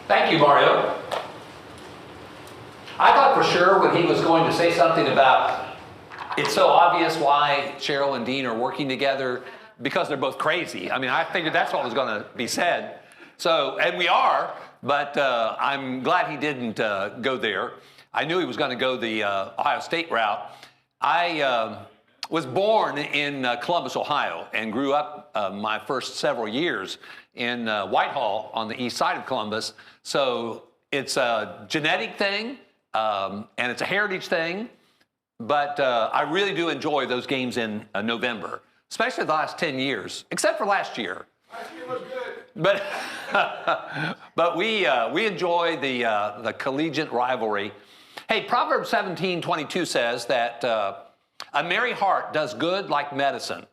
Thank you, Mario. I thought for sure when he was going to say something about it's so obvious why Cheryl and Dean are working together because they're both crazy. I mean, I figured that's what was going to be said. So, and we are, but I'm glad he didn't go there. I knew he was going to go the Ohio State route. I was born in Columbus, Ohio, and grew up my first several years in Whitehall on the east side of Columbus. So it's a genetic thing, and it's a heritage thing, but I really do enjoy those games in November, especially the last 10 years, except for last year. Last year was good. But, but we enjoy the collegiate rivalry. Hey, Proverbs 17:22 says that a merry heart does good like medicine.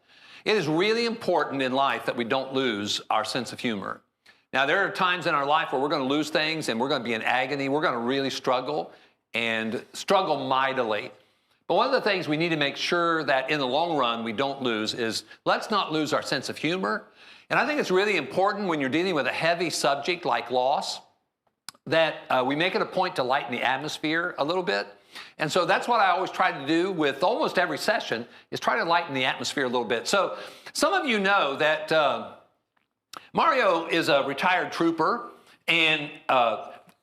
It is really important in life that we don't lose our sense of humor. Now, there are times in our life where we're going to lose things and we're going to be in agony. We're going to really struggle and struggle mightily. But one of the things we need to make sure that in the long run we don't lose is let's not lose our sense of humor. And I think it's really important when you're dealing with a heavy subject like loss that we make it a point to lighten the atmosphere a little bit. And so that's what I always try to do with almost every session is try to lighten the atmosphere a little bit. So some of you know that Mario is a retired trooper, and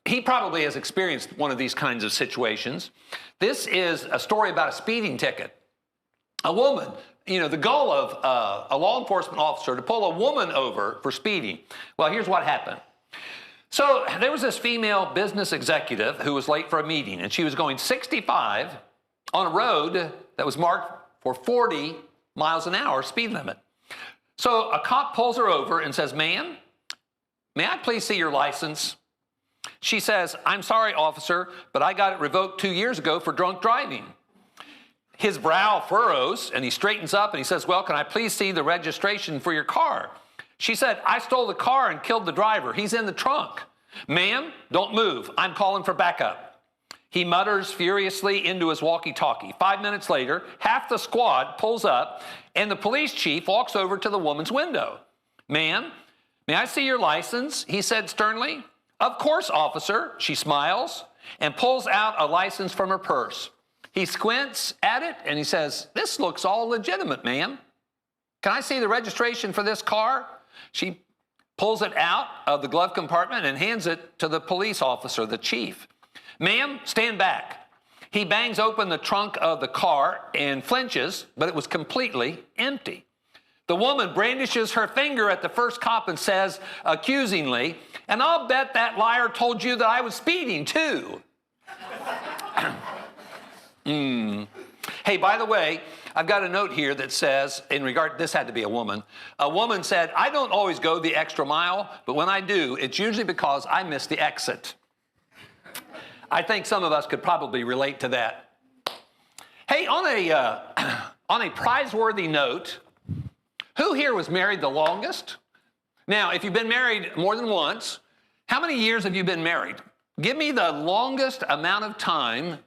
he probably has experienced one of these kinds of situations. This is a story about a speeding ticket. A woman, you know, the goal of a law enforcement officer to pull a woman over for speeding. Well, here's what happened. So there was this female business executive who was late for a meeting, and she was going 65 on a road that was marked for 40 miles an hour speed limit. So a cop pulls her over and says, "Ma'am, may I please see your license?" She says, "I'm sorry, officer, but I got it revoked 2 years ago for drunk driving." His brow furrows, and he straightens up, and he says, "Well, can I please see the registration for your car?" She said, "I stole the car and killed the driver. He's in the trunk." "Ma'am, don't move. I'm calling for backup." He mutters furiously into his walkie-talkie. 5 minutes later, half the squad pulls up, and the police chief walks over to the woman's window. "Ma'am, may I see your license?" he said sternly. "Of course, officer." She smiles and pulls out a license from her purse. He squints at it, and he says, "This looks all legitimate, ma'am. Can I see the registration for this car?" She pulls it out of the glove compartment and hands it to the police officer, the chief. "Ma'am, stand back." He bangs open the trunk of the car and flinches, but it was completely empty. The woman brandishes her finger at the first cop and says accusingly, "And I'll bet that liar told you that I was speeding too." Hey, by the way, I've got a note here that says, in regard, this had to be a woman said, "I don't always go the extra mile, but when I do, it's usually because I miss the exit." I think some of us could probably relate to that. Hey, on a prizeworthy note, who here was married the longest? Now, if you've been married more than once, how many years have you been married? Give me the longest amount of time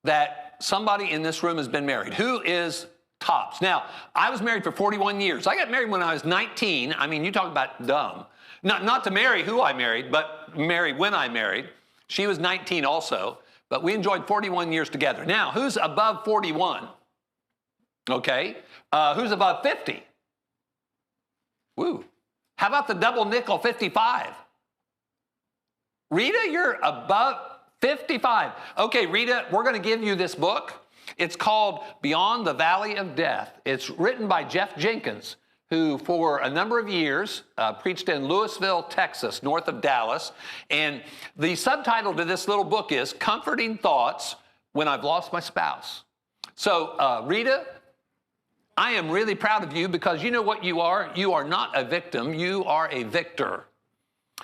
that somebody in this room has been married. Who is tops? Now, I was married for 41 years. I got married when I was 19. I mean, you talk about dumb. Not to marry who I married, but marry when I married. She was 19 also, but we enjoyed 41 years together. Now, who's above 41? Okay. Who's above 50? Woo. How about the double nickel 55? Rita, you're above 55. Okay, Rita, we're going to give you this book. It's called Beyond the Valley of Death. It's written by Jeff Jenkins, who for a number of years preached in Louisville, Texas, north of Dallas. And the subtitle to this little book is Comforting Thoughts When I've Lost My Spouse. So, Rita, I am really proud of you because you know what you are? You are not a victim. You are a victor.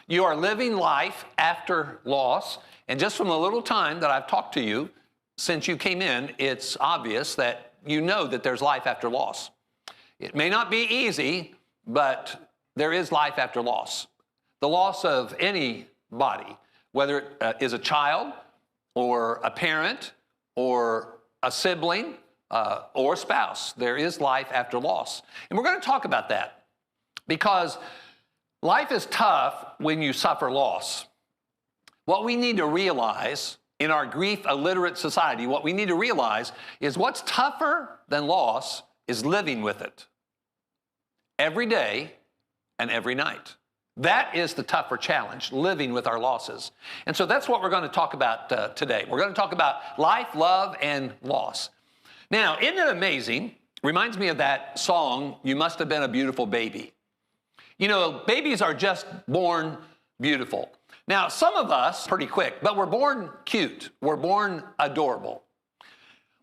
You are living life after loss. And just from the little time that I've talked to you since you came in, it's obvious that you know that there's life after loss. It may not be easy, but there is life after loss. The loss of anybody, whether it is a child or a parent or a sibling or a spouse, there is life after loss. And we're going to talk about that because Life is tough when you suffer loss. What we need to realize in our grief-illiterate society, what we need to realize is what's tougher than loss is living with it every day and every night. That is the tougher challenge, living with our losses. And so that's what we're going to talk about today. We're going to talk about life, love, and loss. Now, isn't it amazing? Reminds me of that song, You Must Have Been a Beautiful Baby. You know, babies are just born beautiful. Now, some of us, pretty quick, but we're born cute. We're born adorable.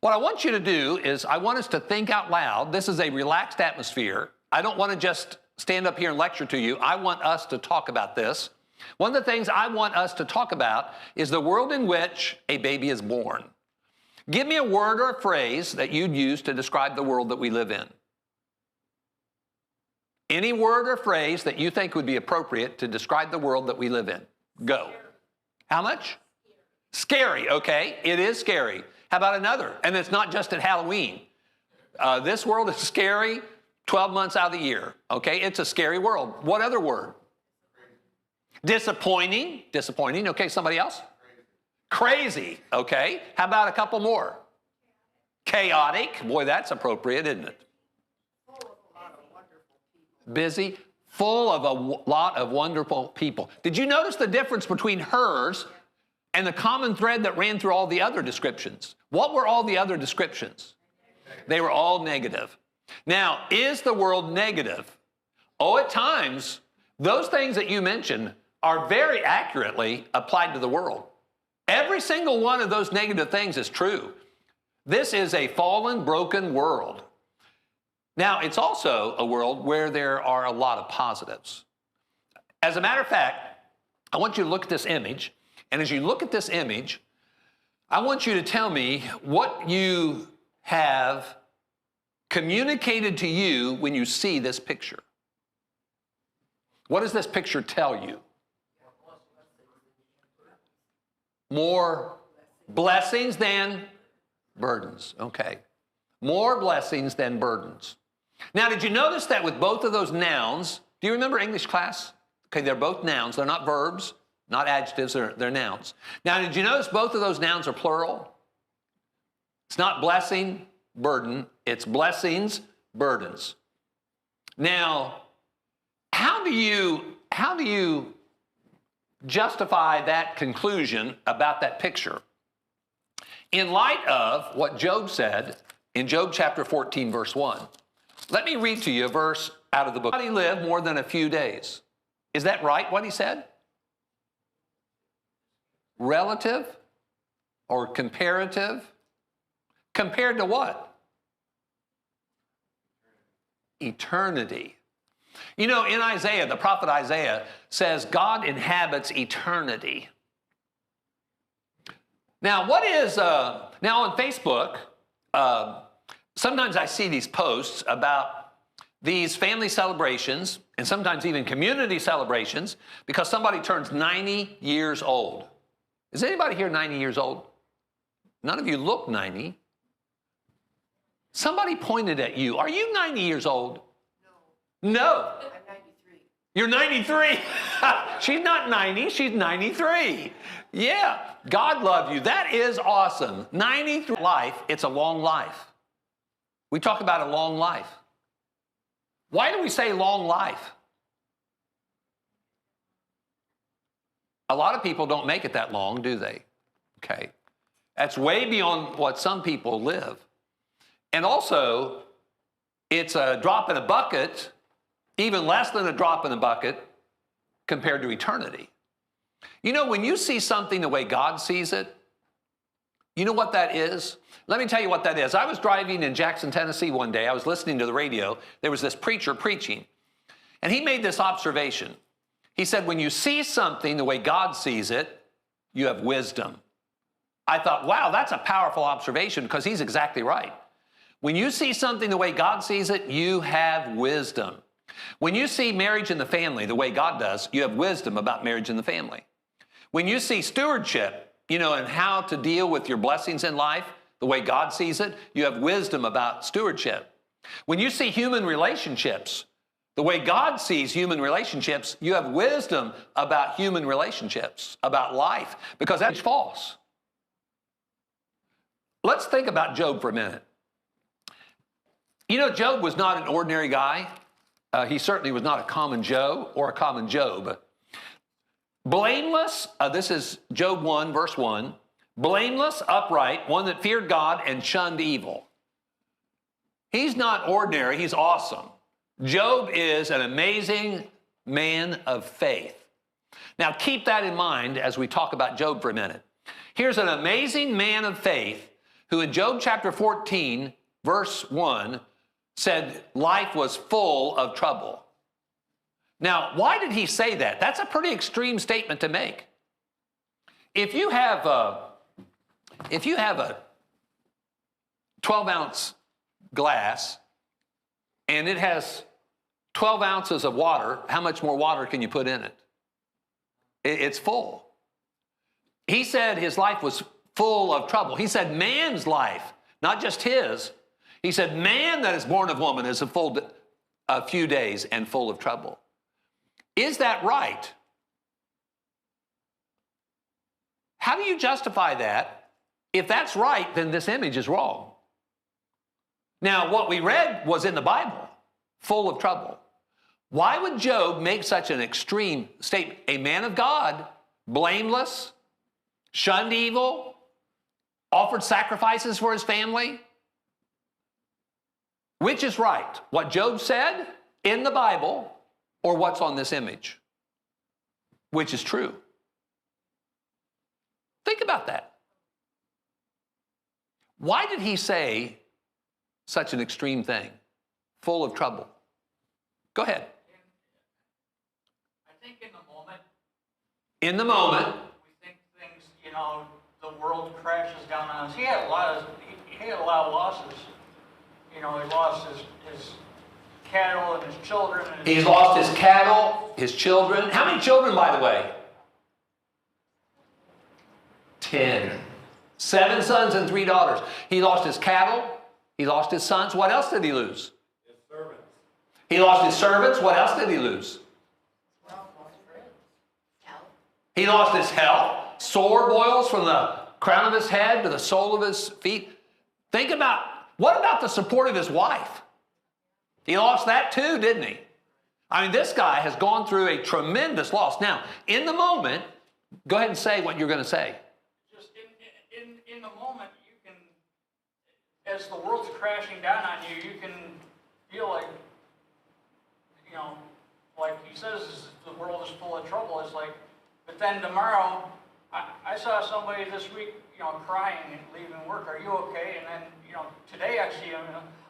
What I want you to do is I want us to think out loud. This is a relaxed atmosphere. I don't want to just stand up here and lecture to you. I want us to talk about this. One of the things I want us to talk about is the world in which a baby is born. Give me a word or a phrase that you'd use to describe the world that we live in. Any word or phrase that you think would be appropriate to describe the world that we live in. Go. How much? Scary, okay. It is scary. How about another? And it's not just at Halloween. This world is scary 12 months out of the year, okay? It's a scary world. What other word? Disappointing. Disappointing, okay. Somebody else? Crazy, okay. How about a couple more? Chaotic. Boy, that's appropriate, isn't it? Busy, full of a lot of wonderful people. Did you notice the difference between hers and the common thread that ran through all the other descriptions? What were all the other descriptions? They were all negative. Now, is the world negative? Oh, at times, those things that you mentioned are very accurately applied to the world. Every single one of those negative things is true. This is a fallen, broken world. Now, it's also a world where there are a lot of positives. As a matter of fact, I want you to look at this image, and as you look at this image, I want you to tell me what you have communicated to you when you see this picture. What does this picture tell you? More blessings than burdens, okay. More blessings than burdens. Now, did you notice that with both of those nouns, do you remember English class? Okay, they're both nouns. They're not verbs, not adjectives, they're nouns. Now, did you notice both of those nouns are plural? It's not blessing, burden. It's blessings, burdens. Now, how do you justify that conclusion about that picture? In light of what Job said in Job chapter 14, verse 1. Let me read to you a verse out of the book. Nobody lived more than a few days. Is that right, what he said? Relative or comparative? Compared to what? Eternity. You know, in Isaiah, the prophet Isaiah says God inhabits eternity. Now, what is, now on Facebook, sometimes I see these posts about these family celebrations and sometimes even community celebrations because somebody turns 90 years old. Is anybody here 90 years old? None of you look 90. Somebody pointed at you. Are you 90 years old? No. No. I'm 93. You're 93. She's not 90, she's 93. Yeah, God loved you. That is awesome. 93 life, it's a long life. We talk about a long life. Why do we say long life? A lot of people don't make it that long, do they? Okay. That's way beyond what some people live. And also, it's a drop in a bucket, even less than a drop in a bucket compared to eternity. You know, when you see something the way God sees it, you know what that is? Let me tell you what that is. I was driving in Jackson, Tennessee one day. I was listening to the radio. There was this preacher preaching, and he made this observation. He said, when you see something the way God sees it, you have wisdom. I thought, wow, that's a powerful observation because he's exactly right. When you see something the way God sees it, you have wisdom. When you see marriage and the family the way God does, you have wisdom about marriage and the family. When you see stewardship, you know, and how to deal with your blessings in life the way God sees it, you have wisdom about stewardship. When you see human relationships The way God sees human relationships, you have wisdom about human relationships, about life, because that's false. Let's think about Job for a minute. You know, Job was not an ordinary guy. He certainly was not a common Joe or a common Job. Blameless, this is Job 1, verse 1. Blameless, upright, one that feared God and shunned evil. He's not ordinary, he's awesome. Job is an amazing man of faith. Now keep that in mind as we talk about Job for a minute. Here's an amazing man of faith who in Job chapter 14, verse 1, said life was full of trouble. Now, why did he say that? That's a pretty extreme statement to make. If you have a 12-ounce glass and it has 12 ounces of water, how much more water can you put in it? It's full. He said his life was full of trouble. He said man's life, not just his. He said man that is born of woman is a few days and full of trouble. Is that right? How do you justify that? If that's right, then this image is wrong. Now, what we read was in the Bible, full of trouble. Why would Job make such an extreme statement? A man of God, blameless, shunned evil, offered sacrifices for his family. Which is right? What Job said in the Bible or what's on this image? Which is true? Think about that. Why did he say such an extreme thing? Full of trouble. Go ahead. I think in the moment. In the moment. We think things, you know, the world crashes down on us. He had a lot of losses. You know, he lost his cattle and his children. He's lost his cattle, his children. How many children, by the way? 10. 7 sons and 3 daughters. He lost his cattle. He lost his sons. What else did he lose? His servants. He lost his servants. What else did he lose? He lost his health. Sore boils from the crown of his head to the sole of his feet. Think about, what about the support of his wife? He lost that too, didn't he? I mean, this guy has gone through a tremendous loss. Now, in the moment, go ahead and say what you're going to say. Just in the moment, you can, as the world's crashing down on you, you can feel like, you know, like he says, the world is full of trouble. It's like, but then tomorrow, I saw somebody this week, you know, crying and leaving work. Are you okay? And then, you know, today I see him,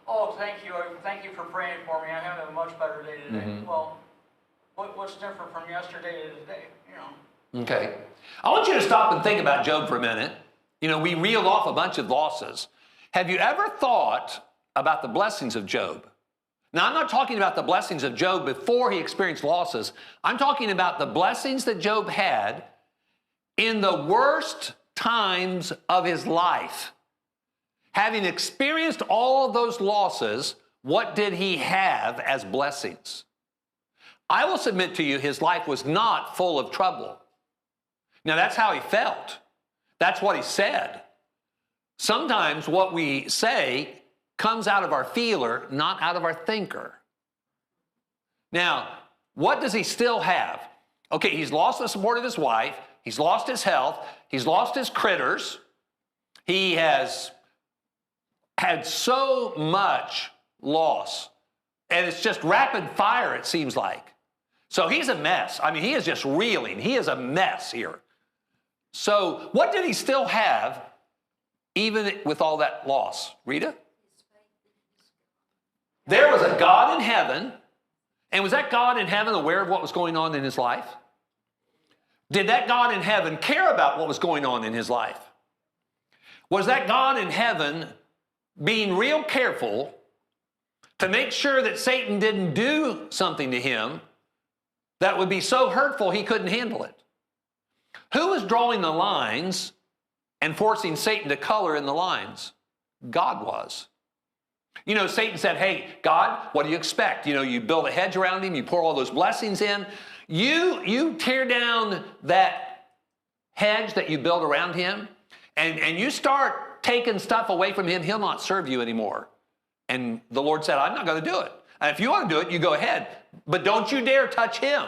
oh, thank you for praying for me. I'm having a much better day today. Mm-hmm. Well, what's different from yesterday to today, you know? Okay. I want you to stop and think about Job for a minute. You know, we reeled off a bunch of losses. Have you ever thought about the blessings of Job? Now, I'm not talking about the blessings of Job before he experienced losses. I'm talking about the blessings that Job had in the worst times of his life. Having experienced all of those losses, what did he have as blessings? I will submit to you, his life was not full of trouble. Now, that's how he felt. That's what he said. Sometimes what we say comes out of our feeler, not out of our thinker. Now, what does he still have? Okay, he's lost the support of his wife. He's lost his health. He's lost his critters. He has had so much loss. And it's just rapid fire, it seems like. So he's a mess. I mean, he is just reeling. He is a mess here. So what did he still have, even with all that loss? Rita? There was a God in heaven. And was that God in heaven aware of what was going on in his life? Did that God in heaven care about what was going on in his life? Was that God in heaven being real careful to make sure that Satan didn't do something to him that would be so hurtful he couldn't handle it? Who was drawing the lines and forcing Satan to color in the lines? God was. You know, Satan said, hey, God, what do you expect? You know, you build a hedge around him, you pour all those blessings in. You tear down that hedge that you build around him, and you start taking stuff away from him, he'll not serve you anymore. And the Lord said, I'm not going to do it. And if you want to do it, you go ahead. But don't you dare touch him.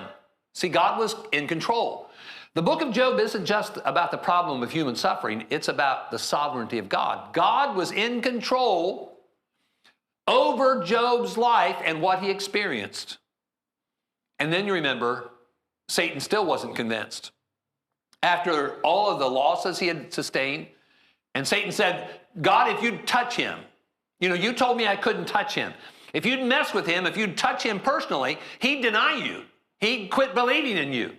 See, God was in control. The book of Job isn't just about the problem of human suffering. It's about the sovereignty of God. God was in control over Job's life and what he experienced. And then you remember, Satan still wasn't convinced. After all of the losses he had sustained, and Satan said, God, if you'd touch him, you know, you told me I couldn't touch him. If you'd mess with him, if you'd touch him personally, he'd deny you. He'd quit believing in you.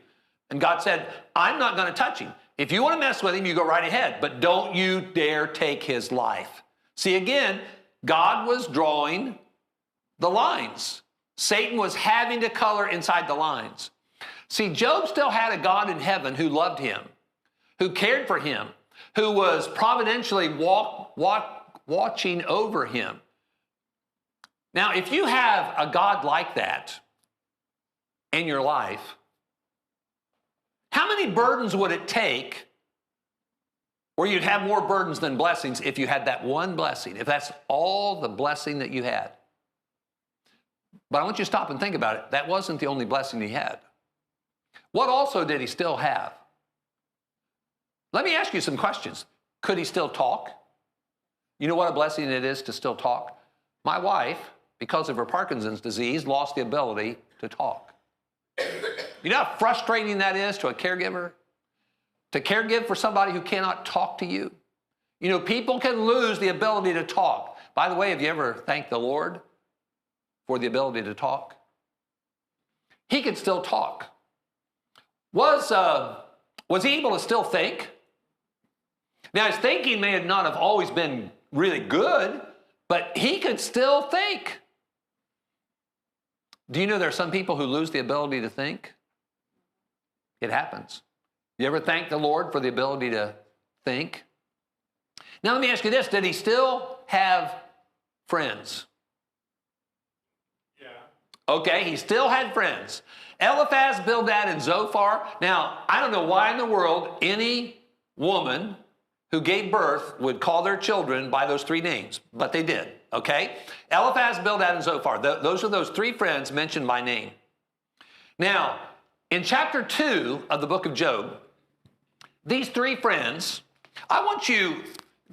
And God said, I'm not going to touch him. If you want to mess with him, you go right ahead, but don't you dare take his life. See, again, God was drawing the lines. Satan was having to color inside the lines. See, Job still had a God in heaven who loved him, who cared for him, who was providentially watching over him. Now, if you have a God like that in your life, how many burdens would it take where you'd have more burdens than blessings if you had that one blessing, if that's all the blessing that you had? But I want you to stop and think about it. That wasn't the only blessing he had. What also did he still have? Let me ask you some questions. Could he still talk? You know what a blessing it is to still talk? My wife, because of her Parkinson's disease, lost the ability to talk. You know how frustrating that is to a caregiver? To caregive for somebody who cannot talk to you? You know, people can lose the ability to talk. By the way, have you ever thanked the Lord for the ability to talk? He could still talk. Was he able to still think? Now, his thinking may not have always been really good, but he could still think. Do you know there are some people who lose the ability to think? It happens. You ever thank the Lord for the ability to think? Now let me ask you this, did he still have friends? Yeah. Okay, he still had friends. Eliphaz, Bildad, and Zophar. Now, I don't know why in the world any woman who gave birth would call their children by those three names, but they did, okay? Eliphaz, Bildad, and Zophar. Those are those three friends mentioned by name. Now, in chapter 2 of the book of Job, these three friends, I want you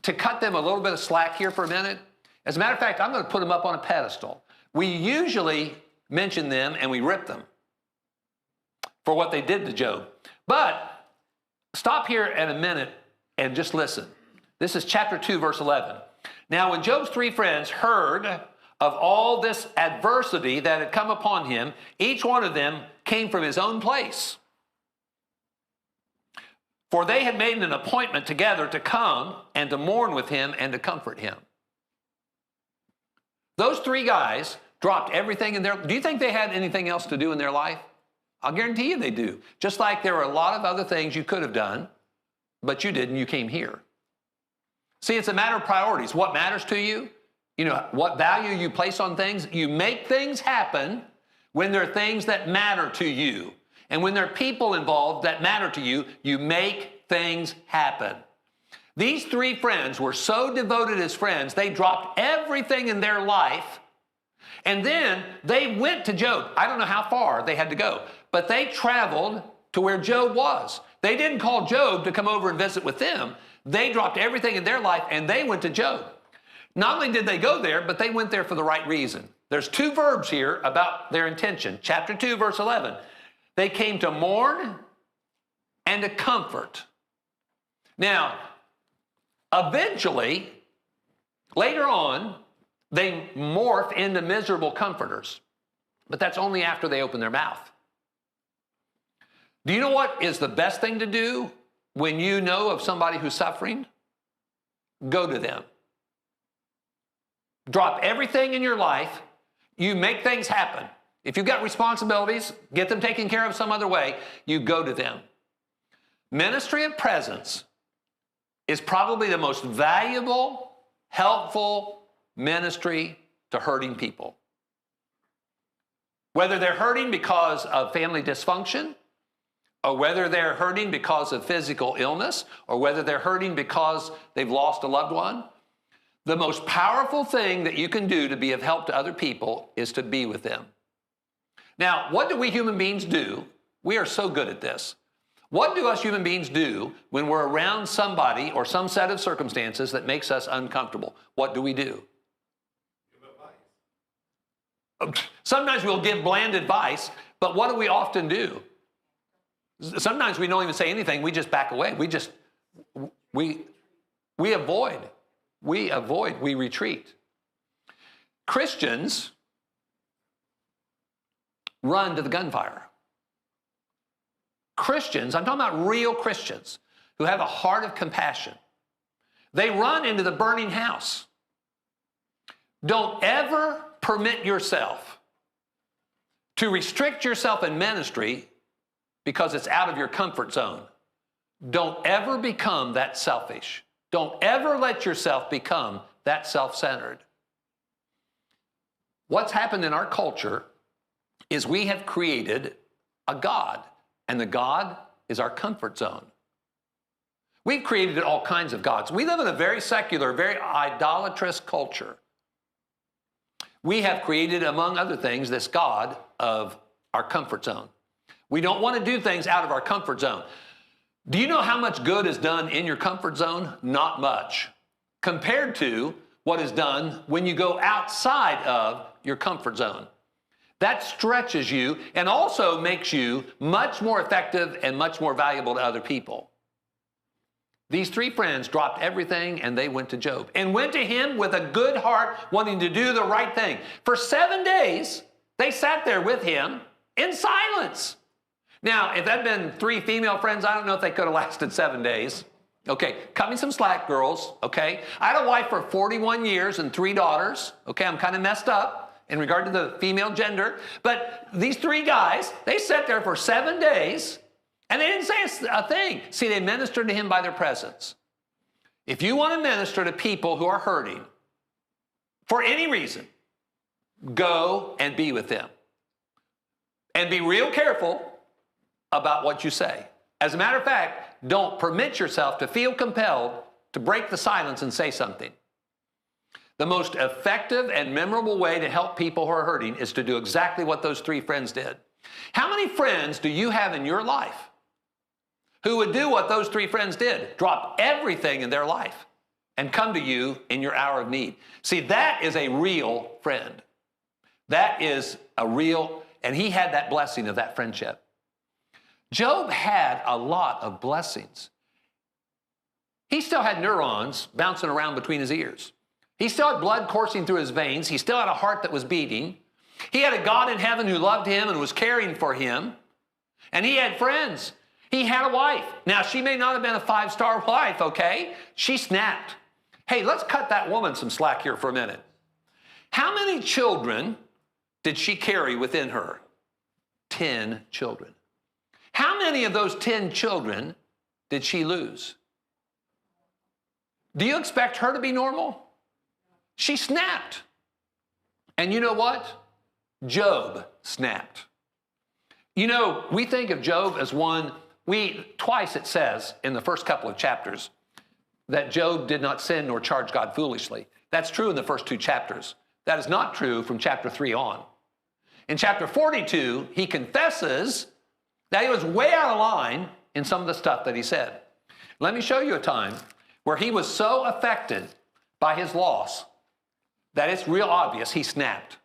to cut them a little bit of slack here for a minute. As a matter of fact, I'm going to put them up on a pedestal. We usually mention them and we rip them for what they did to Job. But stop here in a minute and just listen. This is chapter 2, verse 11. Now, when Job's three friends heard of all this adversity that had come upon him, each one of them came from his own place. For they had made an appointment together to come and to mourn with him and to comfort him. Those three guys dropped everything in their... Do you think they had anything else to do in their life? I'll guarantee you they do. Just like there were a lot of other things you could have done, but you didn't, you came here. See, it's a matter of priorities. What matters to you? You know, what value you place on things. You make things happen when there are things that matter to you. And when there are people involved that matter to you, you make things happen. These three friends were so devoted as friends, they dropped everything in their life, and then they went to Job. I don't know how far they had to go, but they traveled to where Job was. They didn't call Job to come over and visit with them. They dropped everything in their life, and they went to Job. Not only did they go there, but they went there for the right reason. There's two verbs here about their intention. Chapter 2, verse 11. They came to mourn and to comfort. Now, eventually, later on, they morph into miserable comforters. But that's only after they open their mouth. Do you know what is the best thing to do when you know of somebody who's suffering? Go to them. Drop everything in your life. You make things happen. If you've got responsibilities, get them taken care of some other way, you go to them. Ministry of presence is probably the most valuable, helpful ministry to hurting people. Whether they're hurting because of family dysfunction, or whether they're hurting because of physical illness, or whether they're hurting because they've lost a loved one, the most powerful thing that you can do to be of help to other people is to be with them. Now, what do we human beings do? We are so good at this. What do us human beings do when we're around somebody or some set of circumstances that makes us uncomfortable? What do we do? Give advice. Sometimes we'll give bland advice, but what do we often do? Sometimes we don't even say anything. We just back away. We avoid. We retreat. Christians run to the gunfire. Christians, I'm talking about real Christians who have a heart of compassion. They run into the burning house. Don't ever permit yourself to restrict yourself in ministry because it's out of your comfort zone. Don't ever become that selfish. Don't ever let yourself become that self-centered. What's happened in our culture is we have created a God, and the God is our comfort zone. We've created all kinds of gods. We live in a very secular, very idolatrous culture. We have created, among other things, this God of our comfort zone. We don't want to do things out of our comfort zone. Do you know how much good is done in your comfort zone? Not much, compared to what is done when you go outside of your comfort zone. That stretches you and also makes you much more effective and much more valuable to other people. These three friends dropped everything and they went to Job and went to him with a good heart, wanting to do the right thing. For 7 days, they sat there with him in silence. Now, if that had been three female friends, I don't know if they could have lasted 7 days. Okay, cut me some slack, girls, okay? I had a wife for 41 years and 3 daughters. Okay, I'm kind of messed up in regard to the female gender. But these 3 guys, they sat there for 7 days and they didn't say a thing. See, they ministered to him by their presence. If you want to minister to people who are hurting for any reason, go and be with them. And be real careful about what you say. As a matter of fact, don't permit yourself to feel compelled to break the silence and say something. The most effective and memorable way to help people who are hurting is to do exactly what those 3 friends did. How many friends do you have in your life who would do what those 3 friends did? Drop everything in their life and come to you in your hour of need. See, that is a real friend. That is a real, and he had that blessing of that friendship. Job had a lot of blessings. He still had neurons bouncing around between his ears. He still had blood coursing through his veins. He still had a heart that was beating. He had a God in heaven who loved him and was caring for him. And he had friends. He had a wife. Now, she may not have been a 5-star wife, okay? She snapped. Hey, let's cut that woman some slack here for a minute. How many children did she carry within her? 10 children. How many of those 10 children did she lose? Do you expect her to be normal? She snapped. And you know what? Job snapped. You know, we think of Job as one, twice it says in the first couple of chapters that Job did not sin nor charge God foolishly. That's true in the first 2 chapters. That is not true from chapter 3 on. In chapter 42, he confesses that he was way out of line in some of the stuff that he said. Let me show you a time where he was so affected by his loss that it's real obvious he snapped.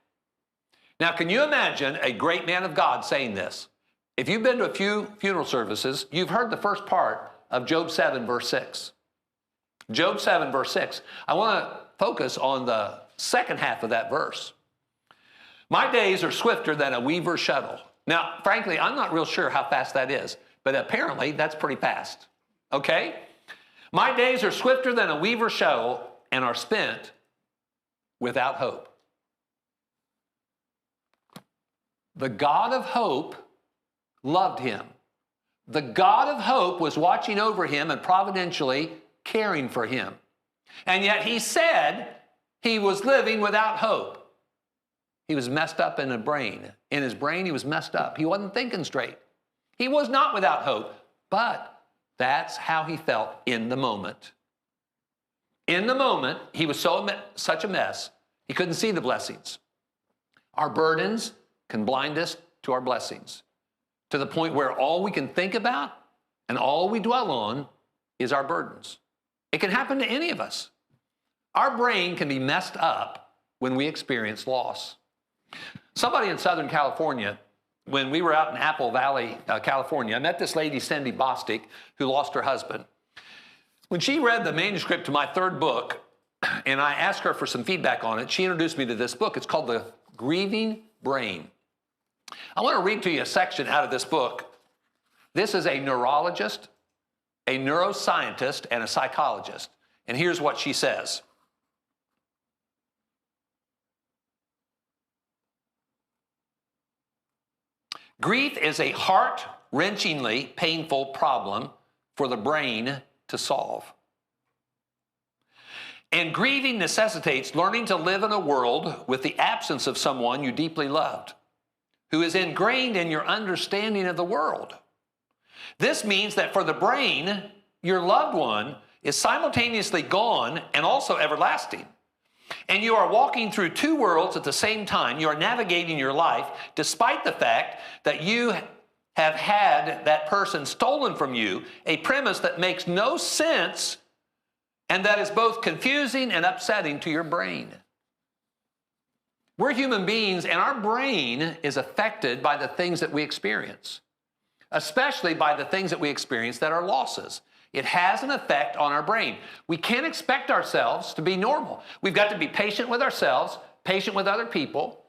Now, can you imagine a great man of God saying this? If you've been to a few funeral services, you've heard the first part of Job 7, verse 6. Job 7, verse 6. I want to focus on the second half of that verse. My days are swifter than a weaver's shuttle. Now, frankly, I'm not real sure how fast that is, but apparently that's pretty fast. Okay? My days are swifter than a weaver's shuttle and are spent without hope. The God of hope loved him. The God of hope was watching over him and providentially caring for him. And yet he said he was living without hope. He was messed up in the brain. In his brain, he was messed up. He wasn't thinking straight. He was not without hope, but that's how he felt in the moment. In the moment, he was such a mess, he couldn't see the blessings. Our burdens can blind us to our blessings, to the point where all we can think about and all we dwell on is our burdens. It can happen to any of us. Our brain can be messed up when we experience loss. Somebody in Southern California, when we were out in Apple Valley, California, I met this lady, Cindy Bostic, who lost her husband. When she read the manuscript to my third book, and I asked her for some feedback on it, she introduced me to this book. It's called The Grieving Brain. I want to read to you a section out of this book. This is a neurologist, a neuroscientist, and a psychologist. And here's what she says. Grief is a heart-wrenchingly painful problem for the brain to solve. And grieving necessitates learning to live in a world with the absence of someone you deeply loved, who is ingrained in your understanding of the world. This means that for the brain, your loved one is simultaneously gone and also everlasting. And you are walking through two worlds at the same time. You are navigating your life despite the fact that you have had that person stolen from you, a premise that makes no sense and that is both confusing and upsetting to your brain. We're human beings, and our brain is affected by the things that we experience, especially by the things that we experience that are losses. It has an effect on our brain. We can't expect ourselves to be normal. We've got to be patient with ourselves, patient with other people.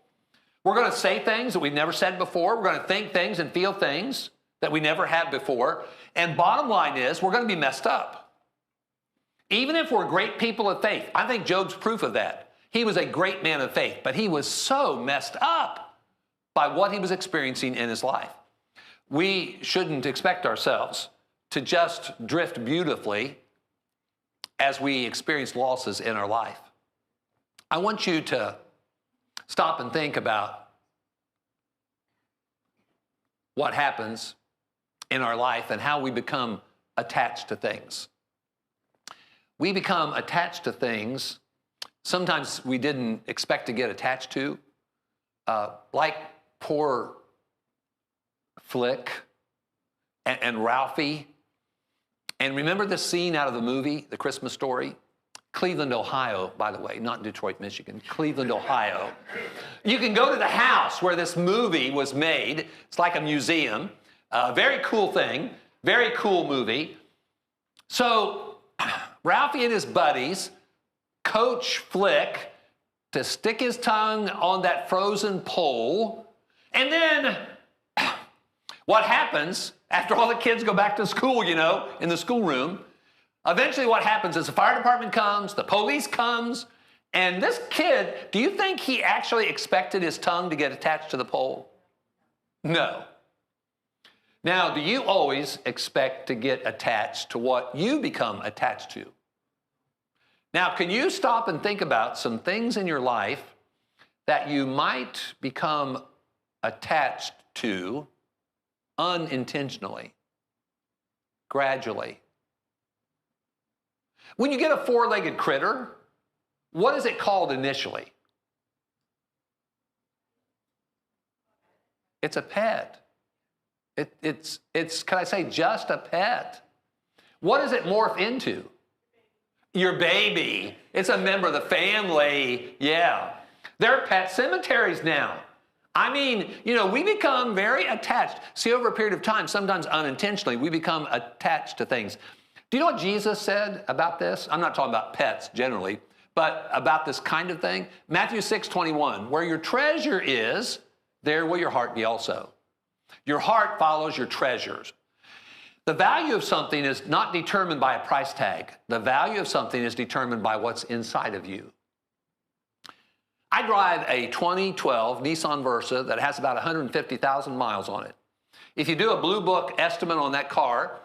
We're going to say things that we've never said before. We're going to think things and feel things that we never had before. And bottom line is, we're going to be messed up. Even if we're great people of faith, I think Job's proof of that. He was a great man of faith, but he was so messed up by what he was experiencing in his life. We shouldn't expect ourselves to just drift beautifully as we experience losses in our life. I want you to stop and think about what happens in our life and how we become attached to things. We become attached to things sometimes we didn't expect to get attached to, like poor Flick and Ralphie. And remember the scene out of the movie, The Christmas Story? Cleveland, Ohio, by the way, not Detroit, Michigan, Cleveland, Ohio. You can go to the house where this movie was made. It's like a museum. Very cool thing, very cool movie. So Ralphie and his buddies coach Flick to stick his tongue on that frozen pole. And then what happens after all the kids go back to school, you know, in the schoolroom? Eventually what happens is the fire department comes, the police comes, and this kid, do you think he actually expected his tongue to get attached to the pole? No. Now, do you always expect to get attached to what you become attached to? Now, can you stop and think about some things in your life that you might become attached to unintentionally, gradually? When you get a four-legged critter, what is it called initially? It's a pet. It's can I say, just a pet? What does it morph into? Your baby. It's a member of the family. Yeah. There are pet cemeteries now. I mean, you know, we become very attached. See, over a period of time, sometimes unintentionally, we become attached to things. Do you know what Jesus said about this? I'm not talking about pets generally, but about this kind of thing. Matthew 6:21, where your treasure is, there will your heart be also. Your heart follows your treasures. The value of something is not determined by a price tag. The value of something is determined by what's inside of you. I drive a 2012 Nissan Versa that has about 150,000 miles on it. If you do a Blue Book estimate on that car,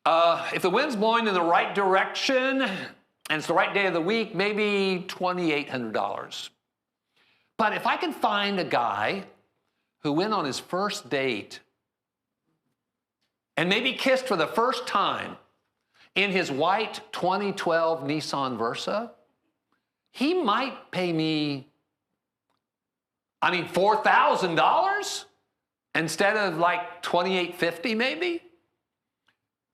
if the wind's blowing in the right direction and it's the right day of the week, maybe $2,800. But if I can find a guy who went on his first date and maybe kissed for the first time in his white 2012 Nissan Versa, he might pay me, $4,000 instead of like $2,850 maybe.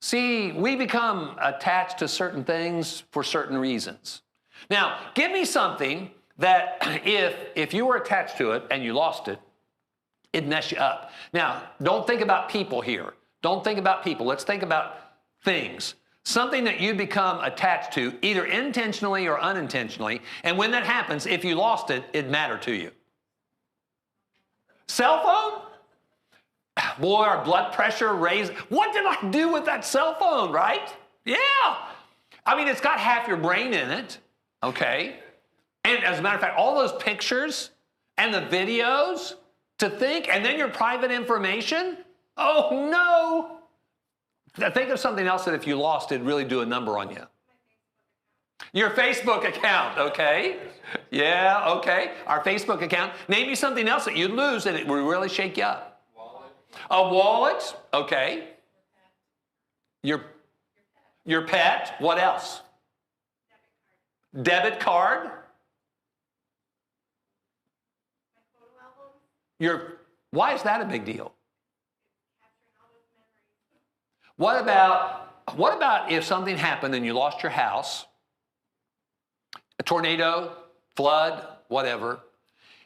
See, we become attached to certain things for certain reasons. Now, give me something that if you were attached to it and you lost it, it'd mess you up. Now, don't think about people here. Don't think about people. Let's think about things. Something that you become attached to, either intentionally or unintentionally, and when that happens, if you lost it, it'd matter to you. Cell phone? Boy, our blood pressure raised. What did I do with that cell phone, right? Yeah. It's got half your brain in it, okay? And as a matter of fact, all those pictures and the videos to think, and then your private information? Oh, no. Think of something else that if you lost, it'd really do a number on you. Your Facebook account, okay? Yeah, okay. Our Facebook account. Name me something else that you'd lose and it would really shake you up. Wallet. A wallet, okay. Your pet. What else? Debit card. Why is that a big deal? What about if something happened and you lost your house, a tornado, flood, whatever?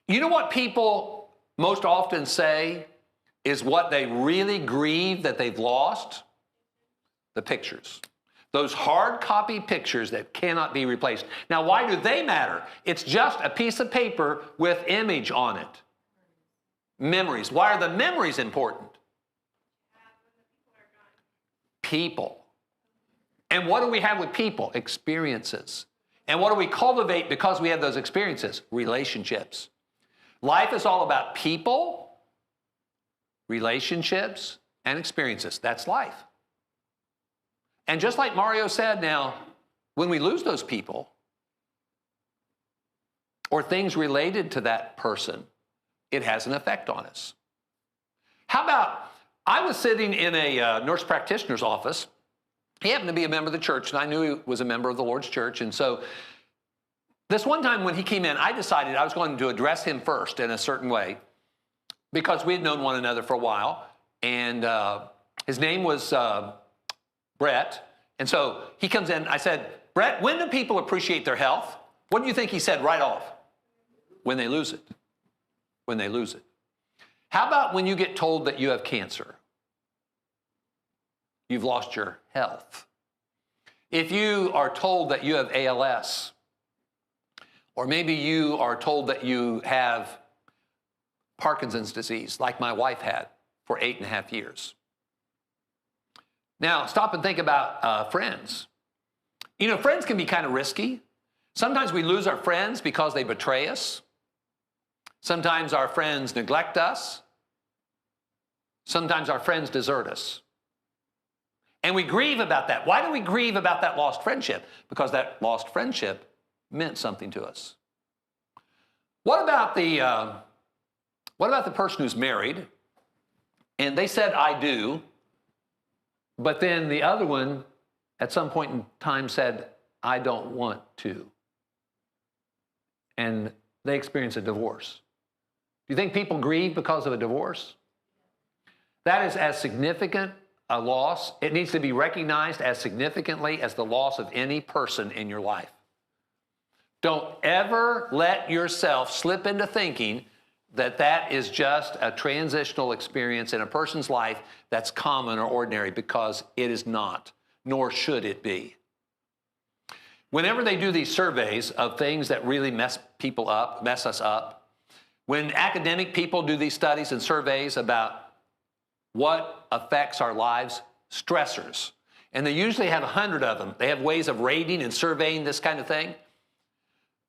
You know what people most often say is what they really grieve that they've lost? The pictures. Those hard copy pictures that cannot be replaced. Now, why do they matter? It's just a piece of paper with image on it. Memories. Why are the memories important? People. And what do we have with people? Experiences. And what do we cultivate because we have those experiences? Relationships. Life is all about people, relationships, and experiences. That's life. And just like Mario said, now, when we lose those people or things related to that person, it has an effect on us. How about, I was sitting in a nurse practitioner's office. He happened to be a member of the church, and I knew he was a member of the Lord's church. And so this one time when he came in, I decided I was going to address him first in a certain way because we had known one another for a while. And his name was Brett. And so he comes in. I said, Brett, when do people appreciate their health? What do you think he said right off? When they lose it. When they lose it. How about when you get told that you have cancer? You've lost your health. If you are told that you have ALS, or maybe you are told that you have Parkinson's disease, like my wife had for 8.5 years. Now, stop and think about friends. You know, friends can be kind of risky. Sometimes we lose our friends because they betray us. Sometimes our friends neglect us. Sometimes our friends desert us. And we grieve about that. Why do we grieve about that lost friendship? Because that lost friendship meant something to us. What about the person who's married and they said, I do, but then the other one at some point in time said, I don't want to. And they experience a divorce. Do you think people grieve because of a divorce? That is as significant a loss. It needs to be recognized as significantly as the loss of any person in your life. Don't ever let yourself slip into thinking that that is just a transitional experience in a person's life that's common or ordinary, because it is not, nor should it be. Whenever they do these surveys of things that really mess us up, when academic people do these studies and surveys about what affects our lives, stressors, and they usually have 100 of them. They have ways of rating and surveying this kind of thing.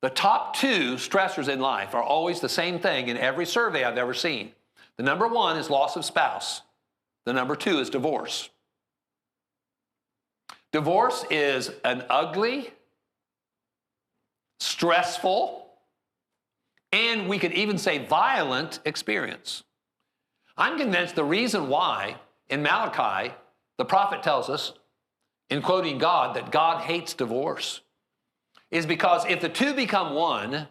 The top 2 stressors in life are always the same thing in every survey I've ever seen. The number 1 is loss of spouse. The number 2 is divorce. Divorce is an ugly, stressful, and we could even say violent experience. I'm convinced the reason why in Malachi, the prophet tells us, in quoting God, that God hates divorce is because if the two become one,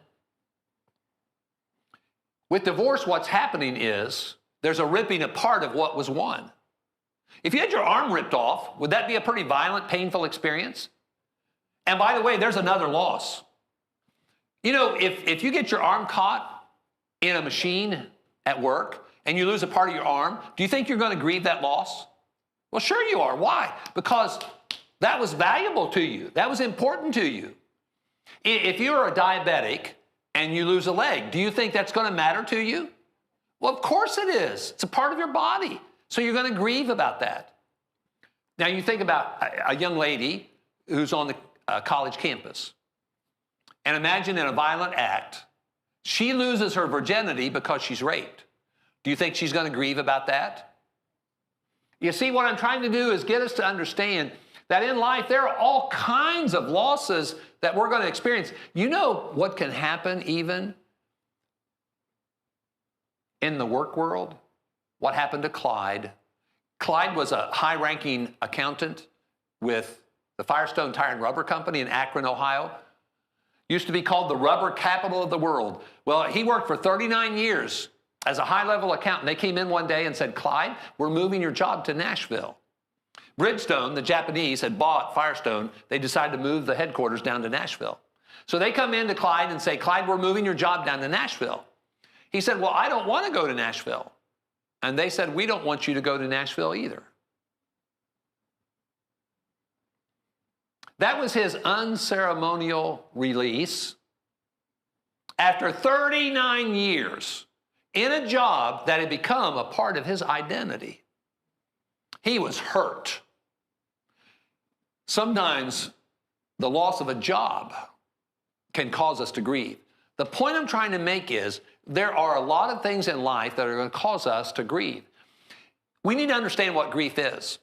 with divorce, what's happening is there's a ripping apart of what was one. If you had your arm ripped off, would that be a pretty violent, painful experience? And by the way, there's another loss. You know, if you get your arm caught in a machine at work and you lose a part of your arm, do you think you're going to grieve that loss? Well, sure you are. Why? Because that was valuable to you. That was important to you. If you're a diabetic and you lose a leg, do you think that's going to matter to you? Well, of course it is. It's a part of your body. So you're going to grieve about that. Now you think about a young lady who's on the college campus. And imagine in a violent act, she loses her virginity because she's raped. Do you think she's going to grieve about that? You see, what I'm trying to do is get us to understand that in life there are all kinds of losses that we're going to experience. You know what can happen even in the work world? What happened to Clyde? Clyde was a high-ranking accountant with the Firestone Tire and Rubber Company in Akron, Ohio. Used to be called the rubber capital of the world. Well, he worked for 39 years as a high-level accountant. They came in one day and said, Clyde, we're moving your job to Nashville. Bridgestone, the Japanese, had bought Firestone. They decided to move the headquarters down to Nashville. So they come in to Clyde and say, Clyde, we're moving your job down to Nashville. He said, well, I don't want to go to Nashville. And they said, we don't want you to go to Nashville either. That was his unceremonial release after 39 years in a job that had become a part of his identity. He was hurt. Sometimes the loss of a job can cause us to grieve. The point I'm trying to make is there are a lot of things in life that are going to cause us to grieve. We need to understand what grief is.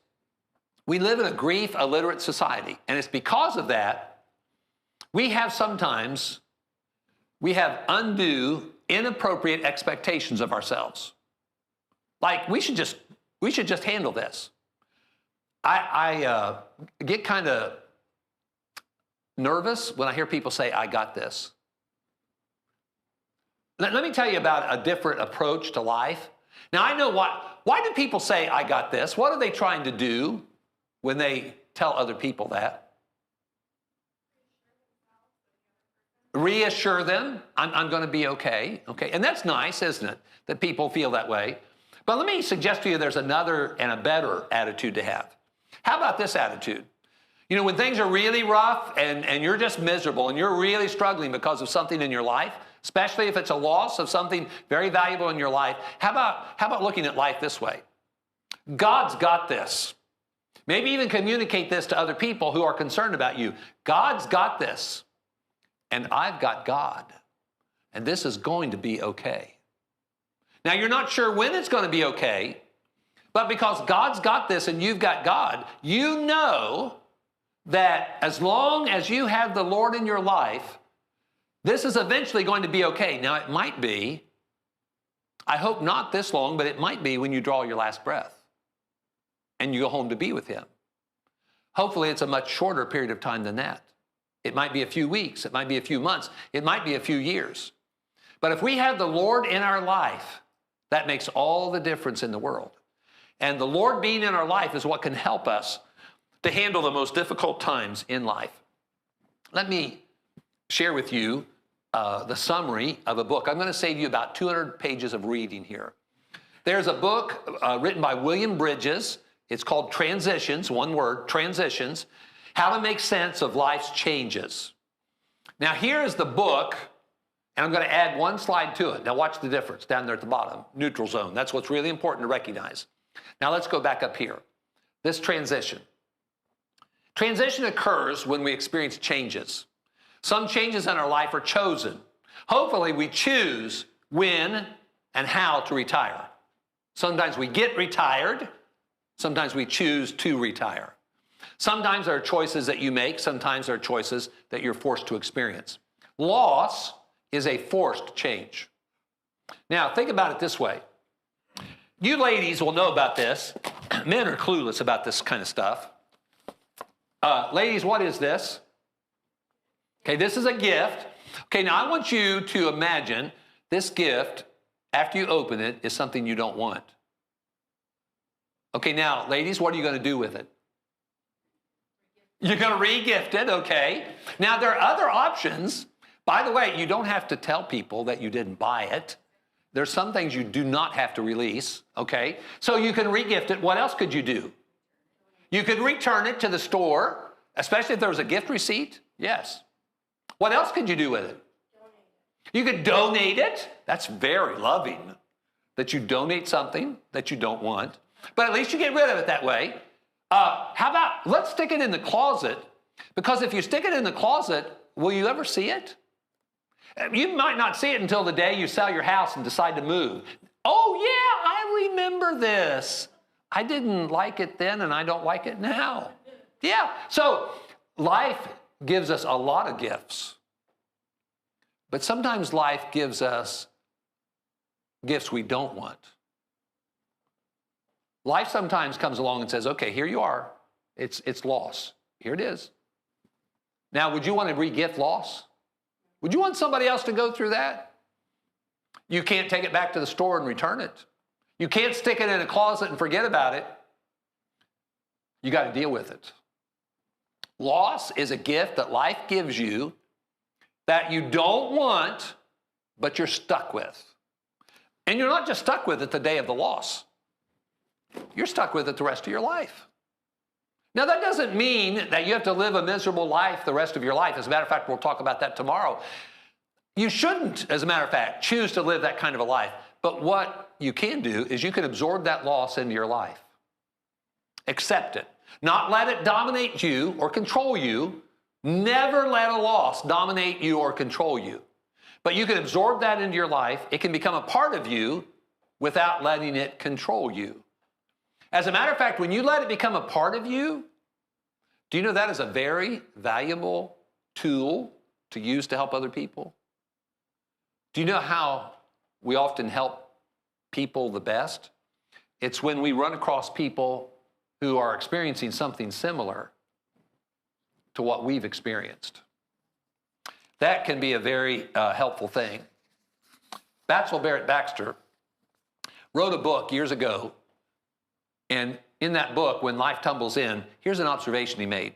We live in a grief illiterate society, and it's because of that we have undue, inappropriate expectations of ourselves. Like we should just handle this. I get kind of nervous when I hear people say, I got this. Let me tell you about a different approach to life. Now, I know why do people say, I got this? What are they trying to do when they tell other people that? Reassure them, I'm going to be okay. Okay, and that's nice, isn't it, that people feel that way? But let me suggest to you there's another and a better attitude to have. How about this attitude? You know, when things are really rough and you're just miserable and you're really struggling because of something in your life, especially if it's a loss of something very valuable in your life, how about looking at life this way? God's got this. Maybe even communicate this to other people who are concerned about you. God's got this, and I've got God, and this is going to be okay. Now, you're not sure when it's going to be okay, but because God's got this and you've got God, you know that as long as you have the Lord in your life, this is eventually going to be okay. Now, it might be, I hope not this long, but it might be when you draw your last breath and you go home to be with Him. Hopefully, it's a much shorter period of time than that. It might be a few weeks. It might be a few months. It might be a few years. But if we have the Lord in our life, that makes all the difference in the world. And the Lord being in our life is what can help us to handle the most difficult times in life. Let me share with you the summary of a book. I'm going to save you about 200 pages of reading here. There's a book written by William Bridges. It's called Transitions, one word, Transitions, How to Make Sense of Life's Changes. Now, here is the book, and I'm going to add one slide to it. Now, watch the difference down there at the bottom, neutral zone. That's what's really important to recognize. Now, let's go back up here. This transition. Transition occurs when we experience changes. Some changes in our life are chosen. Hopefully, we choose when and how to retire. Sometimes we get retired. Sometimes we choose to retire. Sometimes there are choices that you make. Sometimes there are choices that you're forced to experience. Loss is a forced change. Now, think about it this way. You ladies will know about this. Men are clueless about this kind of stuff. Ladies, what is this? Okay, this is a gift. Okay, now I want you to imagine this gift, after you open it, is something you don't want. Okay, now, ladies, what are you going to do with it? You're going to re-gift it, okay. Now, there are other options. By the way, you don't have to tell people that you didn't buy it. There's some things you do not have to release, okay? So you can re-gift it. What else could you do? You could return it to the store, especially if there was a gift receipt. Yes. What else could you do with it? You could donate it. That's very loving, that you donate something that you don't want. But at least you get rid of it that way. How about, let's stick it in the closet, because if you stick it in the closet, will you ever see it? You might not see it until the day you sell your house and decide to move. Oh yeah, I remember this. I didn't like it then and I don't like it now. Yeah, so life gives us a lot of gifts. But sometimes life gives us gifts we don't want. Life sometimes comes along and says, okay, here you are. It's loss. Here it is. Now, would you want to re-gift loss? Would you want somebody else to go through that? You can't take it back to the store and return it. You can't stick it in a closet and forget about it. You got to deal with it. Loss is a gift that life gives you that you don't want, but you're stuck with. And you're not just stuck with it the day of the loss. You're stuck with it the rest of your life. Now, that doesn't mean that you have to live a miserable life the rest of your life. As a matter of fact, we'll talk about that tomorrow. You shouldn't, as a matter of fact, choose to live that kind of a life. But what you can do is you can absorb that loss into your life. Accept it. Not let it dominate you or control you. Never let a loss dominate you or control you. But you can absorb that into your life. It can become a part of you without letting it control you. As a matter of fact, when you let it become a part of you, do you know that is a very valuable tool to use to help other people? Do you know how we often help people the best? It's when we run across people who are experiencing something similar to what we've experienced. That can be a very helpful thing. Batswell Barrett Baxter wrote a book years ago, and in that book, When Life Tumbles In, here's an observation he made.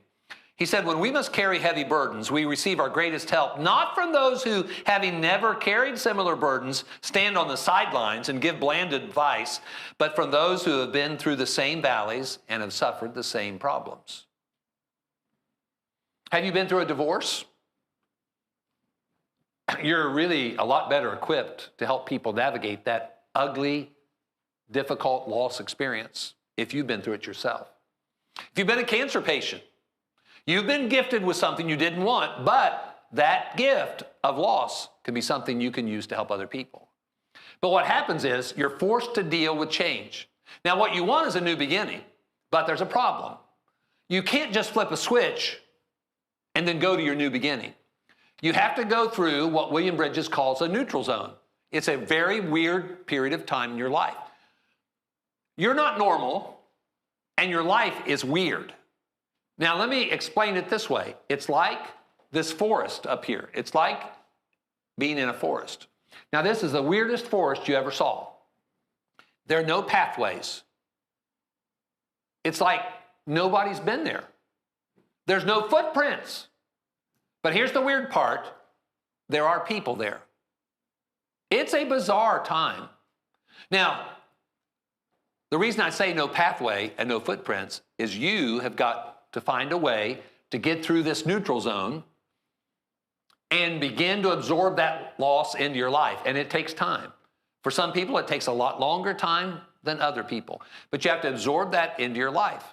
He said, when we must carry heavy burdens, we receive our greatest help, not from those who, having never carried similar burdens, stand on the sidelines and give bland advice, but from those who have been through the same valleys and have suffered the same problems. Have you been through a divorce? You're really a lot better equipped to help people navigate that ugly, difficult loss experience if you've been through it yourself. If you've been a cancer patient, you've been gifted with something you didn't want, but that gift of loss can be something you can use to help other people. But what happens is you're forced to deal with change. Now, what you want is a new beginning, but there's a problem. You can't just flip a switch and then go to your new beginning. You have to go through what William Bridges calls a neutral zone. It's a very weird period of time in your life. You're not normal, and your life is weird. Now, let me explain it this way. It's like this forest up here. It's like being in a forest. Now, this is the weirdest forest you ever saw. There are no pathways. It's like nobody's been there. There's no footprints. But here's the weird part. There are people there. It's a bizarre time. Now, the reason I say no pathway and no footprints is you have got to find a way to get through this neutral zone and begin to absorb that loss into your life. And it takes time. For some people, it takes a lot longer time than other people. But you have to absorb that into your life.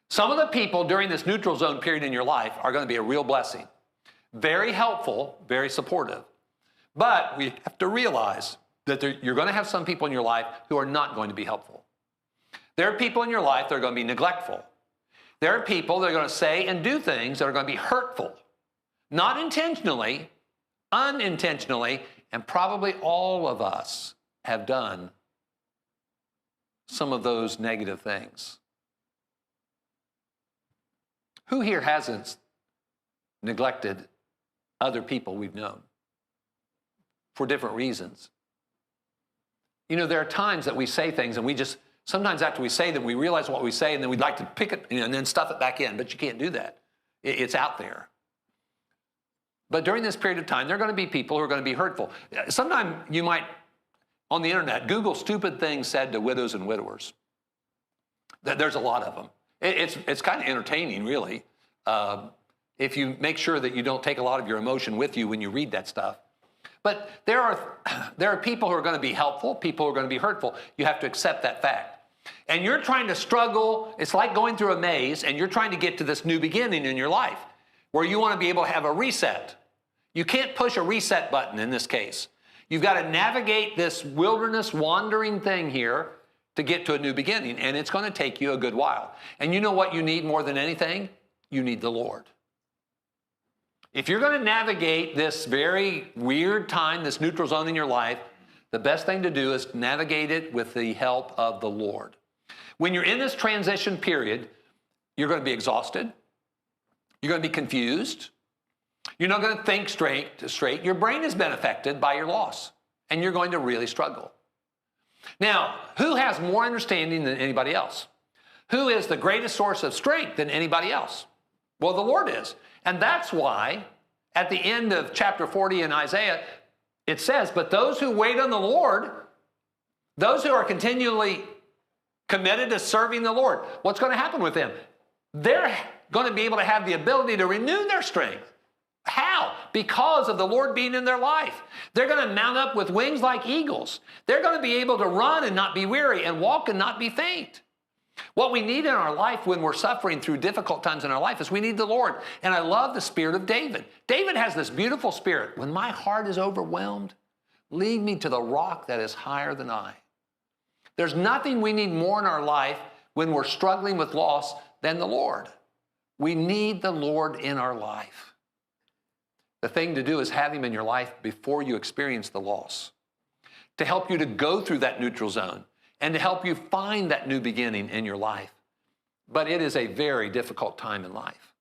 Some of the people during this neutral zone period in your life are going to be a real blessing. Very helpful, very supportive. But we have to realize that you're going to have some people in your life who are not going to be helpful. There are people in your life that are going to be neglectful. There are people that are going to say and do things that are going to be hurtful. Not intentionally, unintentionally, and probably all of us have done some of those negative things. Who here hasn't neglected other people we've known for different reasons? You know, there are times that we say things and we just, sometimes after we say them, we realize what we say and then we'd like to pick it, and then stuff it back in, but you can't do that. It's out there. But during this period of time, there are going to be people who are going to be hurtful. Sometimes you might, on the internet, Google stupid things said to widows and widowers. There's a lot of them. It's kind of entertaining, really, if you make sure that you don't take a lot of your emotion with you when you read that stuff. But there are people who are going to be helpful, people who are going to be hurtful. You have to accept that fact. And you're trying to struggle. It's like going through a maze, and you're trying to get to this new beginning in your life where you want to be able to have a reset. You can't push a reset button in this case. You've got to navigate this wilderness wandering thing here to get to a new beginning, and it's going to take you a good while. And you know what you need more than anything? You need the Lord. If you're going to navigate this very weird time, this neutral zone in your life, the best thing to do is navigate it with the help of the Lord. When you're in this transition period, you're going to be exhausted. You're going to be confused. You're not going to think straight. Your brain has been affected by your loss, and you're going to really struggle. Now, who has more understanding than anybody else? Who is the greatest source of strength than anybody else? Well, the Lord is. And that's why at the end of chapter 40 in Isaiah, it says, but those who wait on the Lord, those who are continually committed to serving the Lord, what's going to happen with them? They're going to be able to have the ability to renew their strength. How? Because of the Lord being in their life. They're going to mount up with wings like eagles. They're going to be able to run and not be weary and walk and not be faint. What we need in our life when we're suffering through difficult times in our life is we need the Lord. And I love the spirit of David. David has this beautiful spirit. When my heart is overwhelmed, lead me to the rock that is higher than I. There's nothing we need more in our life when we're struggling with loss than the Lord. We need the Lord in our life. The thing to do is have him in your life before you experience the loss, to help you to go through that neutral zone and to help you find that new beginning in your life. But it is a very difficult time in life.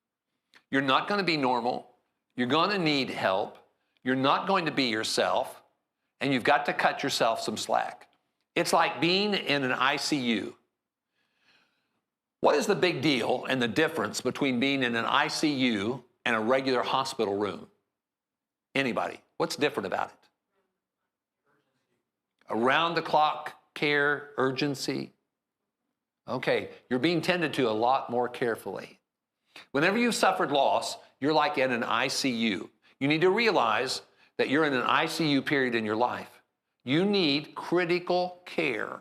You're not going to be normal. You're going to need help. You're not going to be yourself, and you've got to cut yourself some slack. It's like being in an ICU. What is the big deal and the difference between being in an ICU and a regular hospital room? Anybody? What's different about it? Around-the-clock care, urgency. Okay, you're being tended to a lot more carefully. Whenever you've suffered loss, you're like in an ICU. You need to realize that you're in an ICU period in your life. You need critical care.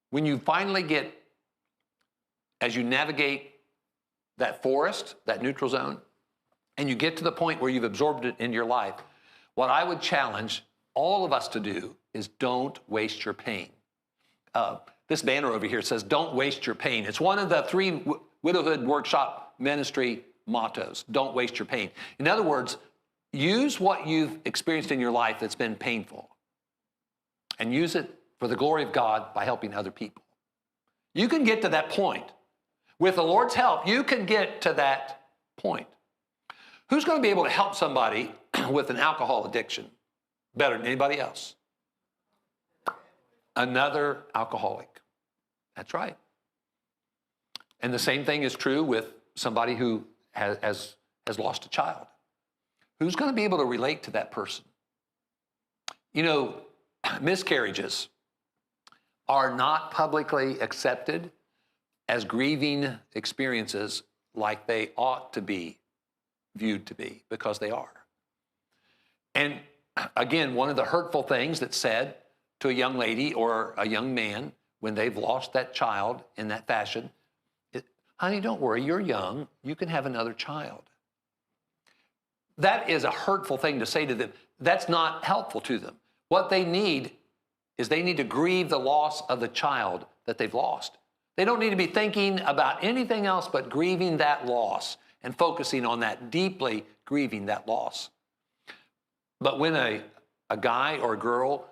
When you finally get, as you navigate that forest, that neutral zone, and you get to the point where you've absorbed it into your life, what I would challenge all of us to do is don't waste your pain. This banner over here says, don't waste your pain. It's one of the 3 Widowhood Workshop ministry mottos, don't waste your pain. In other words, use what you've experienced in your life that's been painful and use it for the glory of God by helping other people. You can get to that point. With the Lord's help, you can get to that point. Who's going to be able to help somebody with an alcohol addiction better than anybody else? Another alcoholic. That's right. And the same thing is true with somebody who has lost a child. Who's going to be able to relate to that person? You know, miscarriages are not publicly accepted as grieving experiences like they ought to be viewed to be, because they are. And again, one of the hurtful things that's said to a young lady or a young man when they've lost that child in that fashion is, honey, don't worry, you're young, you can have another child. That is a hurtful thing to say to them. That's not helpful to them. What they need is they need to grieve the loss of the child that they've lost. They don't need to be thinking about anything else but grieving that loss and focusing on that, deeply grieving that loss. But when a guy or a girl,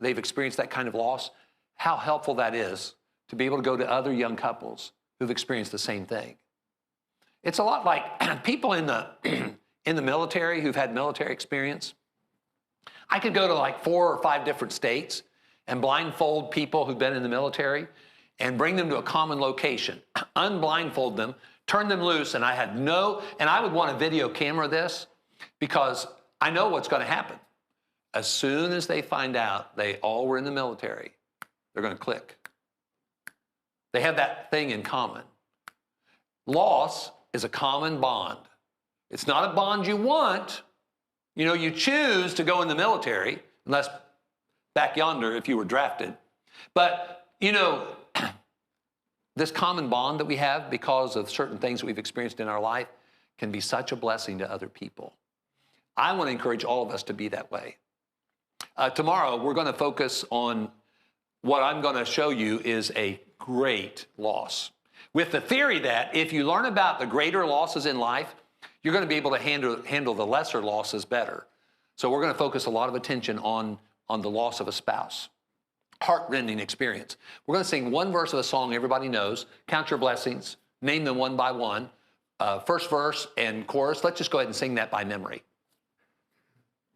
they've experienced that kind of loss, how helpful that is to be able to go to other young couples who've experienced the same thing. It's a lot like people in the in the military who've had military experience. I could go to like 4 or 5 different states and blindfold people who've been in the military and bring them to a common location, unblindfold them, turn them loose, and I would want to video camera this because I know what's going to happen. As soon as they find out they all were in the military, they're going to click. They have that thing in common. Loss is a common bond. It's not a bond you want. You know, you choose to go in the military, unless back yonder if you were drafted. But, you know, this common bond that we have because of certain things that we've experienced in our life can be such a blessing to other people. I want to encourage all of us to be that way. Tomorrow, we're going to focus on what I'm going to show you is a great loss, with the theory that if you learn about the greater losses in life, you're going to be able to handle the lesser losses better. So we're going to focus a lot of attention on the loss of a spouse. Heart-rending experience. We're going to sing one verse of a song everybody knows, Count Your Blessings, name them one by one, first verse and chorus. Let's just go ahead and sing that by memory.